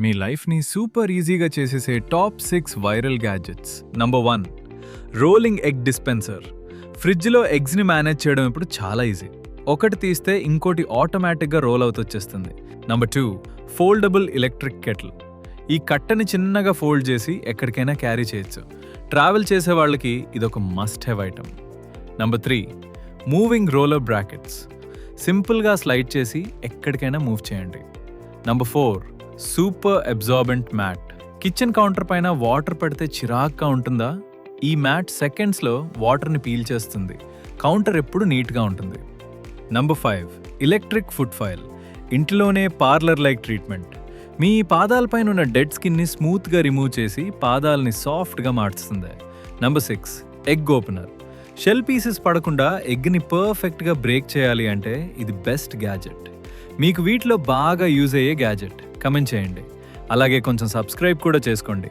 మీ లైఫ్ని సూపర్ ఈజీగా చేసేసే top 6 viral gadgets. Number 1, rolling egg dispenser. ఫ్రిడ్జ్లో ఎగ్స్ని మేనేజ్ చేయడం ఇప్పుడు చాలా ఈజీ. ఒకటి తీస్తే ఇంకోటి ఆటోమేటిక్గా రోల్ అవుతూ వచ్చేస్తుంది. Number 2, foldable electric kettle. ఈ కట్టని చిన్నగా ఫోల్డ్ చేసి ఎక్కడికైనా క్యారీ చేయొచ్చు. ట్రావెల్ చేసే వాళ్ళకి ఇదొక must have item. Number 3, moving roller brackets. సింపుల్గా స్లైడ్ చేసి ఎక్కడికైనా మూవ్ చేయండి. Number 4, super absorbent mat. Kitchen counter పైన వాటర్ పడితే చిరాగ్గా ఉంటుందా? ఈ మ్యాట్ సెకండ్స్లో వాటర్ని పీల్ చేస్తుంది. కౌంటర్ ఎప్పుడు నీట్గా ఉంటుంది. Number 5, electric foot file. ఇంట్లోనే పార్లర్ లైక్ ట్రీట్మెంట్. మీ పాదాలపైన ఉన్న డెడ్ స్కిన్ని స్మూత్గా రిమూవ్ చేసి పాదాలని సాఫ్ట్గా మార్చుతుంది. Number 6, egg opener. Shell pieces పడకుండా ఎగ్ని పర్ఫెక్ట్గా బ్రేక్ చేయాలి అంటే ఇది బెస్ట్ గ్యాజెట్. మీకు వీటిలో బాగా యూజ్ అయ్యే గ్యాజెట్ కమెంట్ చేయండి. అలాగే కొంచెం సబ్స్క్రైబ్ కూడా చేసుకోండి.